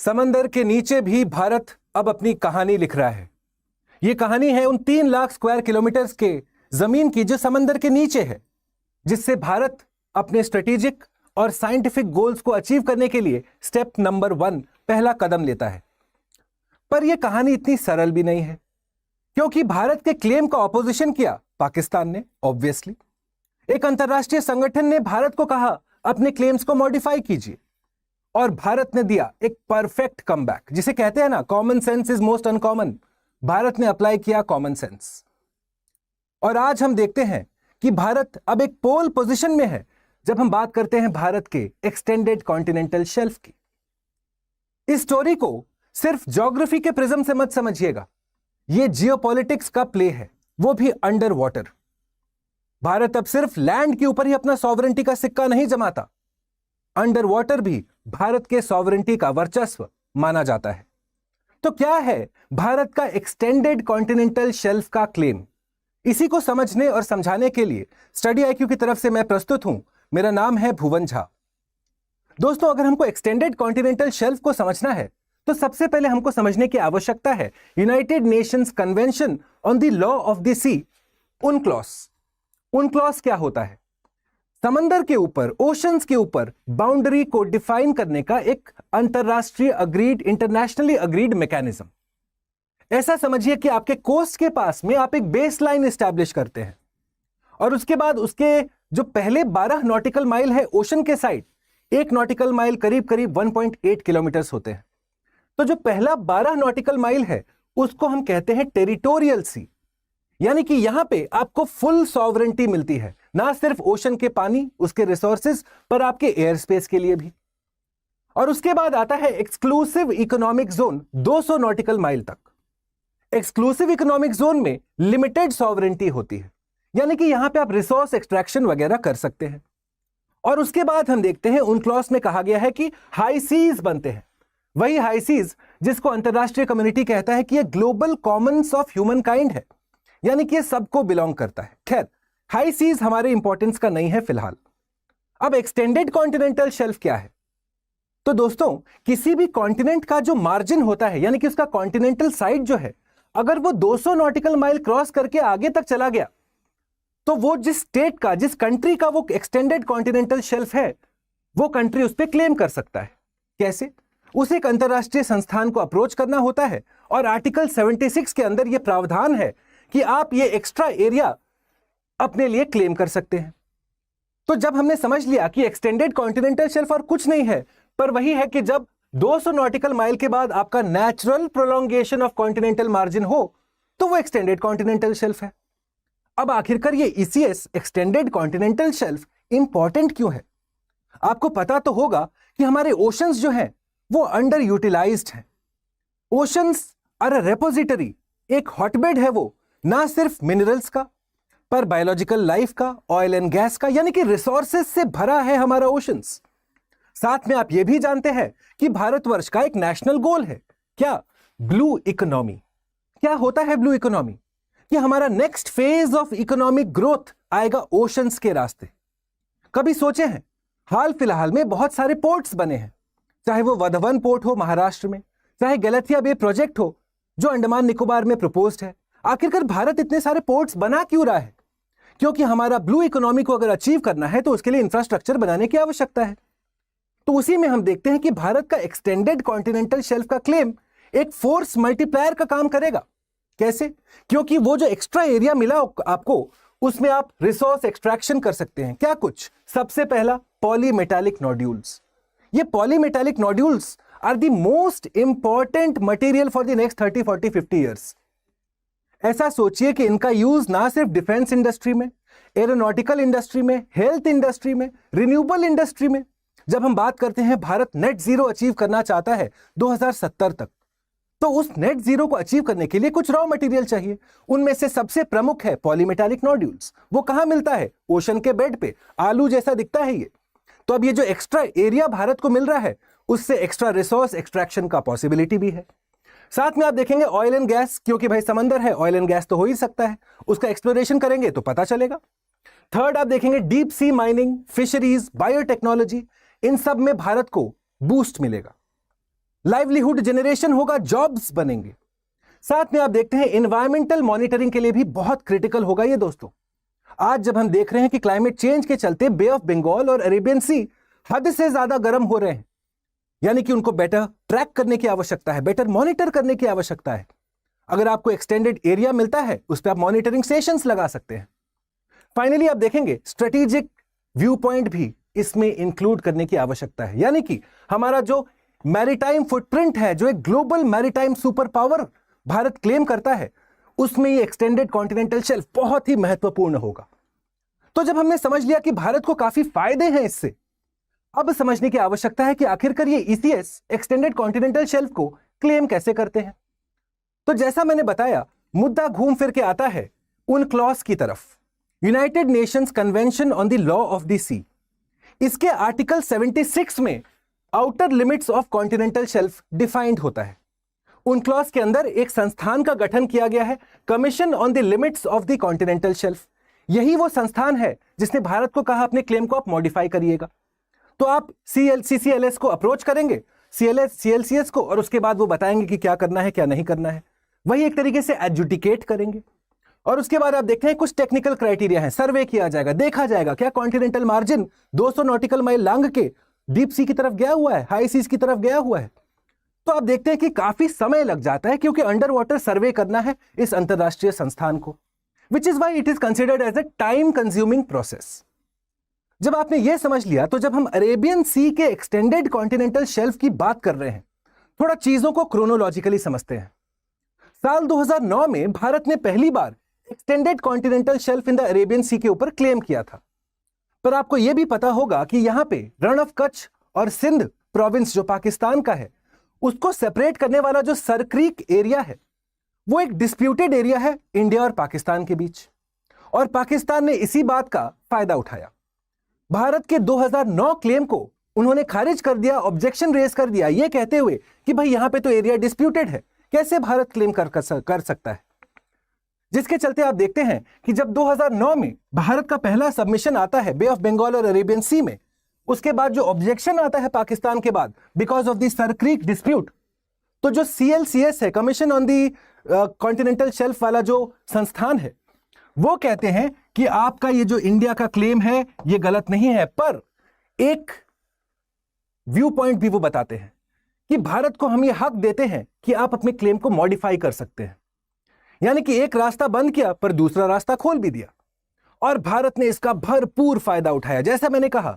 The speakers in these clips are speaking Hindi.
समंदर के नीचे भी भारत अब अपनी कहानी लिख रहा है। यह कहानी है उन 3 लाख स्क्वायर किलोमीटर के जमीन की जो समंदर के नीचे है, जिससे भारत अपने स्ट्रेटेजिक और साइंटिफिक गोल्स को अचीव करने के लिए स्टेप नंबर 1 पहला कदम लेता है। पर यह कहानी इतनी सरल भी नहीं है, क्योंकि भारत के क्लेम का ऑपोजिशन किया पाकिस्तान ने। ऑब्वियसली एक अंतरराष्ट्रीय संगठन ने भारत को कहा अपने क्लेम्स को मॉडिफाई कीजिए, और भारत ने दिया एक परफेक्ट कमबैक, जिसे कहते हैं ना, common sense is most uncommon. Bharat ने अप्लाई किया कॉमन सेंस, और आज हम देखते हैं कि भारत अब एक पोल पोजीशन में है जब हम बात करते हैं भारत के एक्सटेंडेड कॉन्टिनेंटल शेल्फ की। इस स्टोरी को सिर्फ ज्योग्राफी के प्रिज्म से मत समझिएगा, यह जियोपॉलिटिक्स का प्ले है, वो भी अंडर वाटर। भारत अब सिर्फ लैंड के ऊपर ही अपना सॉवरेंटी का सिक्का नहीं जमाता, अंडर वाटर भी भारत के सॉवरेंटी का वर्चस्व माना जाता है। तो क्या है भारत का एक्सटेंडेड कॉन्टिनेंटल शेल्फ का क्लेम? इसी को समझने और समझाने के लिए स्टडी आईक्यू की तरफ से मैं प्रस्तुत हूं। मेरा नाम है भुवन झा। दोस्तों, अगर हमको एक्सटेंडेड कॉन्टिनेंटल शेल्फ को समझना है तो सबसे पहले हमको समझने की आवश्यकता है United Nations convention on the law of the sea, UNCLOS। UNCLOS क्या होता है? समंदर के ऊपर, ओशंस के ऊपर बाउंड्री को डिफाइन करने का एक अंतरराष्ट्रीय अग्रीड, इंटरनेशनली अग्रीड मैकेनिज्म। ऐसा समझिए कि आपके कोस्ट के पास में आप एक बेस लाइन एस्टैब्लिश करते हैं, और उसके बाद उसके जो पहले 12 नॉटिकल माइल है ओशन के साइड, 1 नॉटिकल माइल करीब करीब 1.8 किलोमीटर होते हैं। तो जो पहला 12 नॉटिकल माइल है उसको हम कहते हैं टेरिटोरियल सी, यानी कि यहां पे आपको फुल सॉवरेंटी मिलती है, ना सिर्फ ओशन के पानी, उसके रिसोर्सेज, पर आपके एयर स्पेस के लिए भी। और उसके बाद आता है exclusive economic zone 200 nautical mile तक। एक्सक्लूसिव इकोनॉमिक जोन में लिमिटेड सॉवरेंटी होती है, यानी कि यहां पे आप रिसोर्स एक्सट्रैक्शन वगैरह कर सकते हैं। और उसके बाद हम देखते हैं UNCLOS में कहा गया है कि हाई सीज बनते हैं, वही हाई सीज जिसको अंतरराष्ट्रीय कम्युनिटी कहता है कि यह global Commons of human kind है, यानी कि यह सबको बिलोंग करता है। खैर, हाई सीज हमारे इंपॉर्टेंस का नहीं है फिलहाल। अब एक्सटेंडेड कॉन्टिनेंटल शेल्फ क्या है? तो दोस्तों, किसी भी कॉन्टिनेंट का जो मार्जिन होता है, यानी कि उसका कॉन्टिनेंटल साइड जो है, अगर वो 200 नॉटिकल माइल क्रॉस करके आगे तक चला गया, तो वो जिस स्टेट का, जिस कंट्री का वो एक्सटेंडेड कॉन्टिनेंटल शेल्फ है, वो कंट्री उस पर क्लेम कर सकता है। कैसे? उसे एक अंतरराष्ट्रीय संस्थान को अप्रोच करना होता है, और आर्टिकल 76 के अंदर यह प्रावधान है कि आप ये एक्स्ट्रा एरिया अपने लिए क्लेम कर सकते हैं। तो जब हमने समझ लिया कि एक्सटेंडेड कॉन्टिनेंटल शेल्फ और कुछ नहीं है, पर वही है कि जब 200 नॉटिकल माइल के बाद आपका natural prolongation of continental margin हो, तो वो एक्सटेंडेड कॉन्टिनेंटल शेल्फ है। अब आखिरकार ये ECS, extended continental shelf, important क्यों है? आपको पता तो होगा कि हमारे ओशंस जो हैं वो अंडर यूटिलाइज्ड हैं। ओशंस आर अ रेपोजिटरी, एक हॉटबेड है वो, ना सिर्फ मिनरल्स का, पर बायोलॉजिकल लाइफ का, ऑयल एंड गैस का, यानी कि रिसोर्सेज से भरा है हमारा ओशंस। साथ में आप ये भी जानते हैं कि भारतवर्ष का एक नेशनल गोल है, क्या? Blue economy. क्या होता है ब्लू इकोनॉमी? कि हमारा next phase of economic growth आएगा ओशंस के रास्ते। कभी सोचे हैं? हाल फिलहाल में बहुत सारे पोर्ट्स बने हैं, चाहे वो वधवन पोर्ट हो महाराष्ट्र में, चाहे गलथिया बे प्रोजेक्ट हो जो अंडमान निकोबार में प्रपोज्ड है। आखिरकार भारत इतने सारे पोर्ट्स बना क्यों रहा है? क्योंकि हमारा ब्लू इकोनॉमी को अगर अचीव करना है तो उसके लिए इंफ्रास्ट्रक्चर बनाने की आवश्यकता है। तो उसी में हम देखते हैं कि भारत का एक्सटेंडेड कॉन्टिनेंटल शेल्फ का क्लेम एक फोर्स मल्टीप्लायर का काम करेगा। कैसे? क्योंकि वो जो एक्स्ट्रा एरिया मिला आपको, उसमें आप रिसोर्स एक्सट्रैक्शन कर सकते हैं। क्या कुछ? सबसे पहला, पॉलीमेटालिक नोड्यूल्स। ये polymetallic nodules are the most important material for the next 30, 40, 50 years. ऐसा सोचिए कि इनका यूज ना सिर्फ डिफेंस इंडस्ट्री में, एरोनॉटिकल इंडस्ट्री में, हेल्थ इंडस्ट्री में, रिन्यूएबल इंडस्ट्री में। जब हम बात करते हैं भारत नेट जीरो अचीव करना चाहता है 2070 तक, तो उस नेट जीरो को अचीव करने के लिए कुछ रॉ मटेरियल चाहिए। उनमें से सबसे प्रमुख है पॉलीमेटालिक नोड्यूल्स। वो कहां मिलता है? ओशन के बेड पे, आलू जैसा दिखता है ये। तो अब ये जो एक्स्ट्रा एरिया भारत को मिल रहा है, उससे एक्स्ट्रा रिसोर्स एक्सट्रैक्शन का पॉसिबिलिटी भी है। साथ में आप देखेंगे ऑयल एंड गैस, क्योंकि भाई समंदर है, ऑयल एंड गैस तो हो ही सकता है, उसका एक्सप्लोरेशन करेंगे तो पता चलेगा। थर्ड, आप देखेंगे deep sea mining, fisheries, biotechnology, इन सब में भारत को बूस्ट मिलेगा। लाइवलीहुड जनरेशन होगा, जॉब्स बनेंगे। साथ में आप देखते हैं एनवायरमेंटल मॉनिटरिंग के लिए भी बहुत क्रिटिकल होगा ये दोस्तों। आज जब हम देख रहे हैं कि क्लाइमेट चेंज के चलते बे ऑफ बंगाल और अरेबियन सी हद से ज्यादा गर्म हो रहे हैं, यानी कि उनको बेटर ट्रैक करने की आवश्यकता है, बेटर मॉनिटर करने की आवश्यकता है। अगर आपको एक्सटेंडेड एरिया मिलता है उस पर आप मॉनिटरिंग स्टेशंस लगा सकते हैं। फाइनली आप देखेंगे स्ट्रेटेजिक व्यू पॉइंट भी इसमें इंक्लूड करने की आवश्यकता है, यानी कि हमारा जो मैरीटाइम फुटप्रिंट है, जो एक global maritime super power Bharat claim करता है, उसमें ये एक्सटेंडेड कॉन्टिनेंटल शेल्फ बहुत ही महत्वपूर्ण होगा। तो जब हमने समझ लिया कि भारत को काफी फायदे हैं इससे, अब समझने की आवश्यकता है कि आखिरकार ये ईसीएस एक्सटेंडेड कॉन्टिनेंटल शेल्फ को क्लेम कैसे करते हैं। तो जैसा मैंने बताया, मुद्दा घूम फिर के आता है उन क्लॉज की तरफ, United Nations convention on the law of the Sea. इसके आर्टिकल 76 में outer limits of continental shelf defined होता है। उन क्लॉज के अंदर एक संस्थान का गठन किया गया है, commission on the limits of the continental shelf. यही वो संस्थान है जिसने भारत को कहा अपने क्लेम को आप मॉडिफाई करिएगा। तो आप CCLS को अप्रोच करेंगे, CLCS को, और उसके बाद वो बताएंगे कि क्या करना है क्या नहीं करना है। वही एक तरीके से एडजुडिकेट करेंगे। और उसके बाद आप देखते हैं कुछ टेक्निकल क्राइटेरिया है, सर्वे किया जाएगा, देखा जाएगा क्या कॉन्टिनेंटल मार्जिन 200 नॉटिकल माइल लांग के डीप सी की तरफ गया हुआ है, हाई सीज की तरफ गया हुआ है। तो आप देखते हैं कि काफी समय लग जाता है, क्योंकि अंडर वाटर सर्वे करना है इस अंतरराष्ट्रीय संस्थान को, which is why it is considered as a time consuming process. जब आपने यह समझ लिया, तो जब हम अरेबियन सी के एक्सटेंडेड कॉन्टिनेंटल शेल्फ की बात कर रहे हैं, थोड़ा चीजों को क्रोनोलॉजिकली समझते हैं। साल 2009 में भारत ने पहली बार extended continental shelf in the Arabian Sea के ऊपर क्लेम किया था। पर आपको यह भी पता होगा कि यहां पे रण ऑफ कच्छ और सिंध प्रोविंस जो पाकिस्तान का है, उसको सेपरेट करने वाला जो सरक्रीक एरिया है, वो एक डिस्प्यूटेड एरिया है इंडिया और पाकिस्तान के बीच। और पाकिस्तान ने इसी बात का फायदा उठाया। भारत के 2009 क्लेम को उन्होंने खारिज कर दिया, ऑब्जेक्शन रेज कर दिया, यह कहते हुए कि भाई यहां पे तो एरिया डिस्प्यूटेड है, कैसे भारत क्लेम कर सकता है। जिसके चलते आप देखते हैं कि जब 2009 में भारत का पहला सबमिशन आता है बे ऑफ बंगाल और अरेबियन सी में, उसके बाद जो ऑब्जेक्शन आता है पाकिस्तान के बाद because of the Sir Creek dispute, तो जो CLCS है, commission on the continental shelf वाला जो संस्थान है, वो कहते हैं कि आपका ये जो इंडिया का क्लेम है ये गलत नहीं है। पर एक व्यू पॉइंट भी वो बताते हैं कि भारत को हम ये हक देते हैं कि आप अपने क्लेम को मॉडिफाई कर सकते हैं। यानी कि एक रास्ता बंद किया पर दूसरा रास्ता खोल भी दिया, और भारत ने इसका भरपूर फायदा उठाया। जैसा मैंने कहा,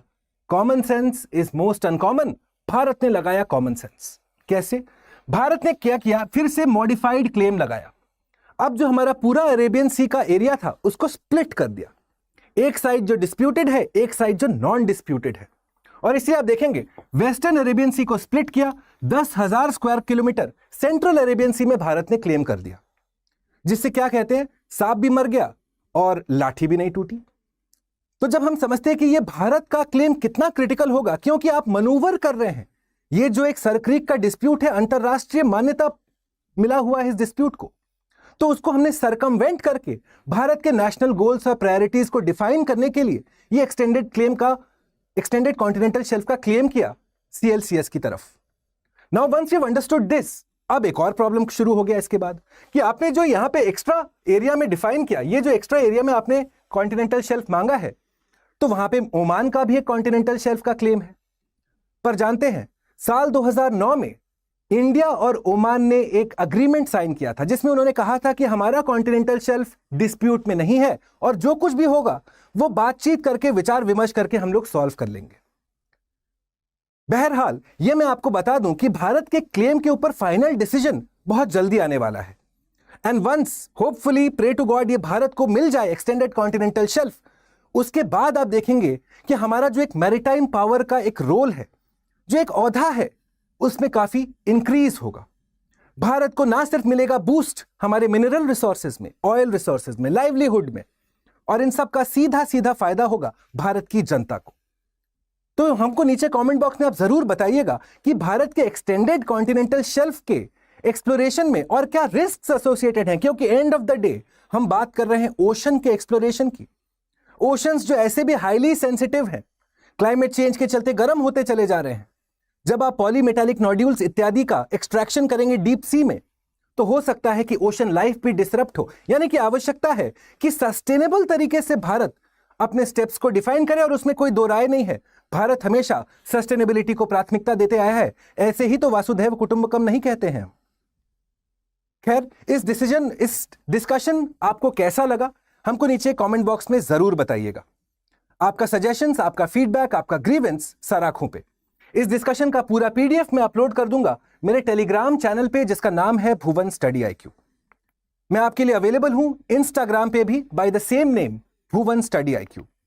common sense is most uncommon. Bharat ने लगाया कॉमन सेंस। कैसे? भारत ने क्या किया, फिर से मॉडिफाइड क्लेम लगाया। अब जो हमारा पूरा अरेबियन सी का एरिया था उसको स्प्लिट कर दिया, एक साइड जो डिस्प्यूटेड है, एक साइड जो नॉन डिस्प्यूटेड है। और इसलिए आप देखेंगे वेस्टर्न अरेबियन सी को स्प्लिट किया, 10,000 स्क्वायर किलोमीटर सेंट्रल अरेबियन सी में भारत ने क्लेम कर दिया, जिससे क्या कहते हैं, सांप भी मर गया और लाठी भी नहीं टूटी। तो जब हम समझते हैं कि यह भारत का क्लेम कितना क्रिटिकल होगा, क्योंकि आप मनूवर कर रहे हैं, ये जो एक सरक्रीक का डिस्प्यूट है, अंतरराष्ट्रीय मान्यता मिला हुआ है इस डिस्प्यूट को, तो उसको हमने सरकमवेंट करके भारत के नेशनल गोल्स और प्रायोरिटीज को डिफाइन करने के लिए ये एक्सटेंडेड कॉन्टिनेंटल शेल्फ का क्लेम किया CLCS की तरफ। Now once you understood this, अब एक और प्रॉब्लम शुरू हो गया इसके बाद कि आपने जो यहां पे एक्स्ट्रा एरिया में डिफाइन किया, ये जो एक्स्ट्रा एरिया में आपने कॉन्टिनेंटल शेल्फ मांगा है, तो वहां पे ओमान का भी एक कॉन्टिनेंटल शेल्फ का क्लेम है। पर जानते हैं, साल 2009 में इंडिया और ओमान ने एक अग्रीमेंट साइन किया था, जिसमें उन्होंने कहा था कि हमारा कॉन्टिनेंटल शेल्फ डिस्प्यूट में नहीं है और जो कुछ भी होगा वो बातचीत करके, विचार विमर्श करके हम लोग सॉल्व कर लेंगे। बहरहाल यह मैं आपको बता दूं कि भारत के क्लेम के ऊपर फाइनल डिसीजन बहुत जल्दी आने वाला है। And once hopefully pray to God ये भारत को मिल जाए एक्सटेंडेड कॉन्टिनेंटल शेल्फ, उसके बाद आप देखेंगे कि हमारा जो एक मैरीटाइम पावर का एक रोल है, जो एक औहदा है, उसमें काफी इंक्रीज होगा। भारत को ना सिर्फ मिलेगा बूस्ट हमारे मिनरल रिसोर्सेज में, ऑयल रिसोर्सेज में, लाइवलीहुड में, और इन सब का सीधा सीधा फायदा होगा भारत की जनता को। तो हमको नीचे कमेंट बॉक्स में आप जरूर बताइएगा कि भारत के एक्सटेंडेड कॉन्टिनेंटल शेल्फ के एक्सप्लोरेशन में और क्या रिस्क एसोसिएटेड हैं, क्योंकि एंड ऑफ द डे हम बात कर रहे हैं ओशन के एक्सप्लोरेशन की। ओशंस जो ऐसे भी हाईली सेंसिटिव हैं, क्लाइमेट चेंज के चलते गर्म होते चले जा रहे हैं, जब आप पॉलीमेटालिक नोड्यूल्स इत्यादि का एक्सट्रैक्शन करेंगे डीप सी में, तो हो सकता है कि ओशन लाइफ भी डिसरप्ट हो। यानी कि आवश्यकता है कि सस्टेनेबल तरीके से भारत अपने स्टेप्स को डिफाइन करे, और उसमें कोई दो राय नहीं है। भारत हमेशा सस्टेनेबिलिटी को प्राथमिकता देते आया है, ऐसे ही तो वासुधैव कुटुंबकम नहीं कहते हैं। खैर, इस डिस्कशन आपको कैसा लगा, हमको नीचे कमेंट बॉक्स में जरूर बताइएगा। आपका सजेशंस, आपका फीडबैक, आपका ग्रीवेंस सर आंखों पे। इस डिस्कशन का पूरा पीडीएफ मैं अपलोड कर दूंगा मेरे टेलीग्राम चैनल पे, जिसका नाम है भुवन स्टडी IQ। मैं आपके लिए अवेलेबल हूं इंस्टाग्राम पे भी by the same name, Bhuvan study IQ।